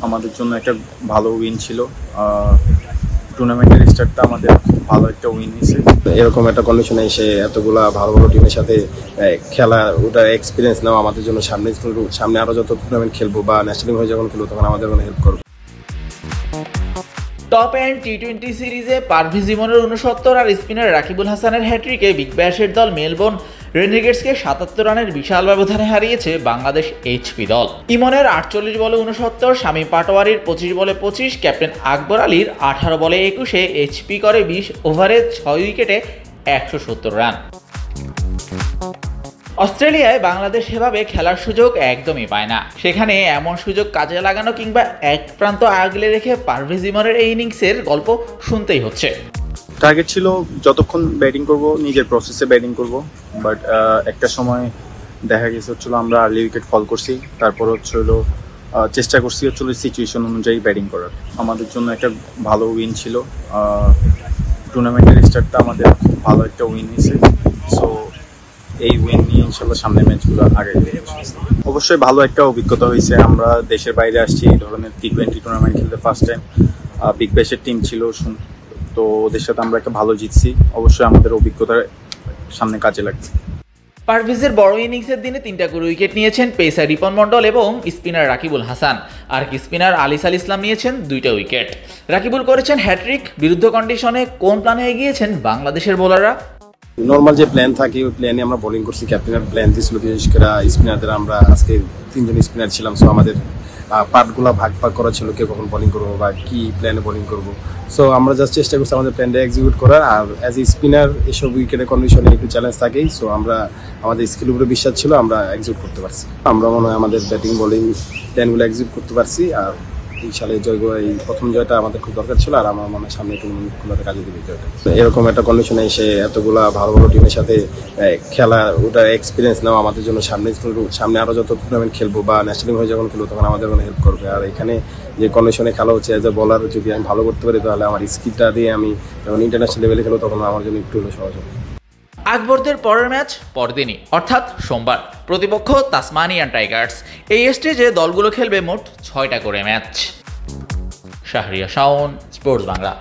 আমাদের জন্য একটা ভালো উইন ছিল। টুর্নামেন্টের স্টার্টটা আমাদের ভালো একটা উইন হয়েছে। এরকম একটা কন্ডিশনে এসে এতগুলা ভালো ভালো টিমের সাথে খেলা, ওটার এক্সপিরিয়েন্স নেওয়া আমাদের জন্য সামনে আরও যত টুর্নামেন্ট খেলবো বা ন্যাশনাল হয়ে যখন খেলবো তখন আমাদের অনেক হেল্প করবে। টপ এন্ড টি-20 সিরিজে পারভেজ ইমনের 69 আর স্পিনার রাকিবুল হাসানের হ্যাট্রিকে বিগ ব্যাশের দল মেলবোর্ন রেনেগেডসকে 77 রানের বিশাল ব্যবধানে হারিয়েছে বাংলাদেশ এইচপি দল। ইমনের 48 বলে 69, শামীম পাটোয়ারির 25 বলে 25, ক্যাপ্টেন আকবর আলীর 18 বলে 21-এ এইচপি করে 20 ওভারে 6 উইকেটে 170 রান। অস্ট্রেলিয়ায় বাংলাদেশ সেভাবে খেলার সুযোগ একদমই পায় না। সেখানে এমন সুযোগ কাজে লাগানো কিংবা এক প্রান্ত আগলে রেখে পারভেজ ইমনের এই ইনিংসের গল্প শুনতেই হচ্ছে। টার্গেট ছিল যতক্ষণ ব্যাটিং করব নিজের প্রসেসে ব্যাটিং করব, বাট একটা সময় দেখা গেছে আমরা আর্লি উইকেট ফল করছি। তারপর চেষ্টা করছি সিচুয়েশন অনুযায়ী ব্যাটিং করার। আমাদের জন্য একটা ভালো উইন ছিল। টুর্নামেন্টের স্টার্টটা আমাদের ভালো একটা উইন হয়েছে। সো এই উইন নিয়ে ইনশাল্লাহ সামনের ম্যাচগুলো আগে অবশ্যই ভালো একটা অভিজ্ঞতা হয়েছে। আমরা দেশের বাইরে আসছি এই ধরনের টি-20 টুর্নামেন্ট খেলতে ফার্স্ট টাইম। বিগ ব্যাশের টিম ছিল, তো ওদের সাথে আমরা একটা ভালো জিতছি। অবশ্যই আমাদের অভিজ্ঞতা সামনে কাজে লাগবে। পারভেজের বড় ইনিংসের দিনে 3টা করে উইকেট নিয়েছেন পেসার রিপন মন্ডল এবং স্পিনার রাকিবুল হাসান, আর স্পিনার আলিস আল ইসলাম নিয়েছেন 2টা উইকেট। রাকিবুল করেছেন হ্যাট্রিক। বিরুদ্ধ কন্ডিশনে কোন প্ল্যানে এগিয়েছেন বাংলাদেশের বোলাররা? নর্মাল যে প্ল্যান থাকে ওই প্ল্যানে আমরা বোলিং করছি। ক্যাপ্টেনের প্ল্যান দিয়েছিল বিশেষ করে স্পিনারদের, আমরা আজকে 3 জন স্পিনার ছিলাম। সো আমাদের পার্টগুলো ভাগ করা ছিল, কে কখন বোলিং করবো বা কি প্ল্যানে বোলিং করবো। সো আমরা জাস্ট চেষ্টা করছি আমাদের প্ল্যানটা এক্সিকিউট করার। আর অ্যাজ এ স্পিনার এসব উইকেটের কন্ডিশনে একটু চ্যালেঞ্জ থাকেই। সো আমরা আমাদের স্কিল উপরে বিশ্বাস ছিল, আমরা এক্সিকিউট করতে পারছি। আমরা মনে হয় আমাদের ব্যাটিং বোলিং প্ল্যানগুলো এক্সিকিউট করতে পারছি। আর এই সালে এই প্রথম জয়টা আমাদের খুব দরকার ছিল, আর আমার মনে হয় সামনে টুর্নামেন্টগুলোতে কাজে দেবে জয়টা। এরকম একটা কন্ডিশনে এসে এতগুলা ভালো ভালো টিমের সাথে খেলা, ওটার এক্সপিরিয়েন্স নেওয়া আমাদের জন্য সামনে আরও যত টুর্নামেন্ট খেলবো বা ন্যাশনাল হয়ে যখন খেলবো তখন আমাদের অনেক হেল্প করবে। আর এখানে যে কন্ডিশনে খেলা হচ্ছে এজ এ বলার, যদি আমি ভালো করতে পারি তাহলে আমার স্কিলটা দিয়ে আমি যখন ইন্টারন্যাশনাল লেভেলে খেলবো তখন আমার জন্য একটু হলে সহজ হবে। আকবরদের পরের ম্যাচ পরদিনই, অর্থাৎ সোমবার। প্রতিপক্ষ তাসমানিয়ান টাইগার্স। এই স্টেজে দলগুলো খেলবে মোট 6টা করে ম্যাচ। শাহরিয়া শাওন, স্পোর্টস বাংলা।